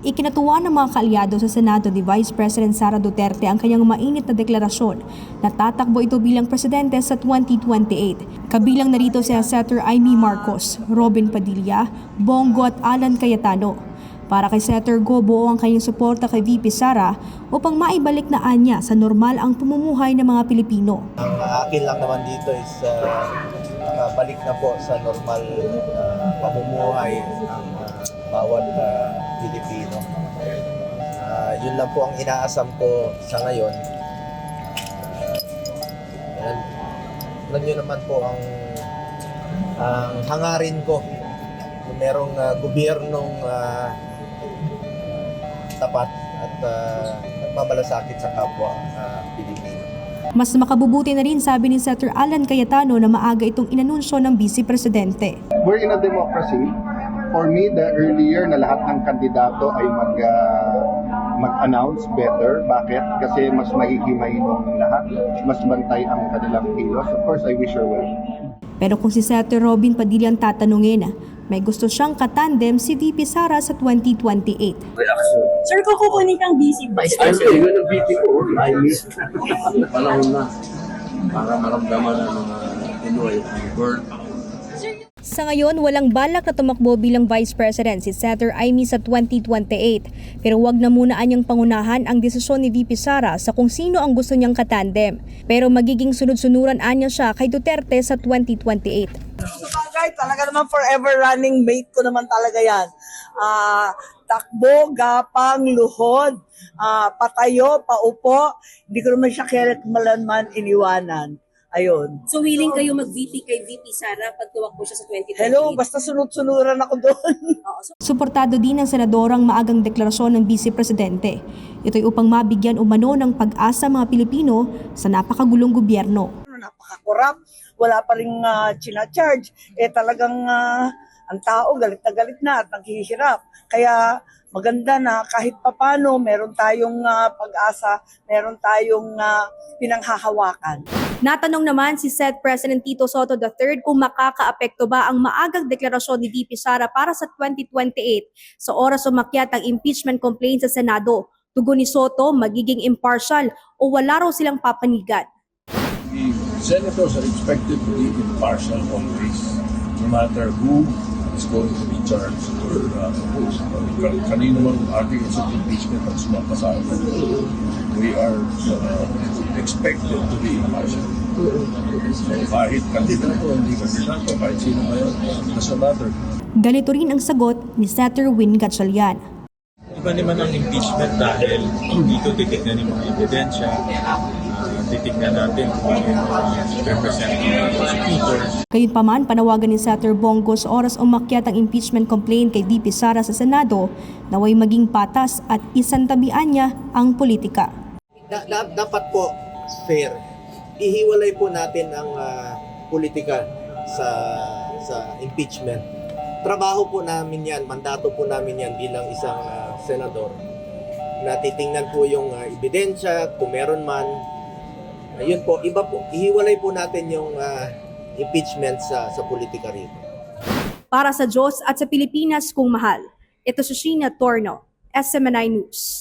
Ikinatuwa ng mga kaalyado sa Senado ni Vice President Sara Duterte ang kanyang mainit na deklarasyon na tatakbo ito bilang presidente sa 2028. Kabilang narito si Senator Amy Marcos, Robin Padilla, Bongo at Alan Cayetano. Para kay Senator Go, buo ang kanyang suporta kay VP Sara upang maibalik na anya sa normal ang pamumuhay ng mga Pilipino. Ang akin lang naman dito is balik na po sa normal pamumuhay ng bawat Pilipino. Yun lang po ang inaasam ko sa ngayon. Alam nyo naman po ang hangarin ko kung merong gobyernong tapat at nagmamalasakit sa kapwa Pilipino. Mas makabubuti na rin, sabi ni Senator Alan Cayetano, na maaga itong inanunsyo ng Vice Presidente. We're in a democracy. For me, the earlier na lahat ng kandidato ay mag-announce better. Bakit? Kasi mas mahihimay ng lahat, mas bantay ang kanilang kilos. Of course, I wish her well. Pero kung si Senator Robin Padilla ang tatanungin, may gusto siyang katandem si VP Sara sa 2028. Sir, kung kukunin kang Vice Ay, President. yun ang VP ko. I miss. Panahon na. Para maramdaman ng mga Pinoy ang birth. Sa ngayon, walang balak na tumakbo bilang Vice President si Senator Amy sa 2028. Pero wag na muna anyang pangunahan ang desisyon ni VP Sara sa kung sino ang gusto niyang katandem. Pero magiging sunod-sunuran anya siya kay Duterte sa 2028. Talaga naman forever running mate ko naman talaga yan. Takbo, gapang, luhod, patayo, paupo. Hindi ko naman siya kailanman iniwanan. Ayun. So willing kayo mag-VP kay VP Sara pag tumakbo siya sa 2028? Hello, basta sunod-sunuran ako doon. Suportado din ng senadorang maagang deklarasyon ng Vice Presidente. Ito'y upang mabigyan umano ng pag-asa mga Pilipino sa napakagulong gobyerno. Napaka-corrupt, wala pa rin charge. Talagang ang tao galit na at naghihirap. Kaya maganda na kahit papano meron tayong pag-asa, meron tayong pinanghahawakan. Natanong naman si Senate President Tito Soto III kung makakaapekto ba ang maagang deklarasyon ni VP Sara para sa 2028 sa oras umakyat ang impeachment complaint sa Senado. Tugon ni Soto, magiging impartial o wala raw silang papanigan. The senators are expected to be impartial always, no matter who is going to be charged or opposed. Kanino man ating sa impeachment at sumapasaya. We are expected to be impartial. So kahit kandidato, hindi kandidato, kahit sino ba yun, doesn't matter. Ganito rin ang sagot ni Senator Win Gatchalian. Iba naman ang impeachment dahil dito titignan yung mga ebidensya, titignan natin kung yung representative prosecutors. Gayunpaman, panawagan ni Senator Bongo sa oras umakyat ang impeachment complaint kay VP Sara sa Senado naway maging patas at isantabihan niya ang politika. Dapat po fair. Ihiwalay po natin ang politika sa impeachment. Trabaho po namin yan, mandato po namin yan bilang isang senador. Natitingnan po yung ebidensya, kung meron man. Yun po, iba po. Ihiwalay po natin yung impeachment sa politika rito. Para sa Diyos at sa Pilipinas kung mahal, ito si Sheena Torno, SMNI News.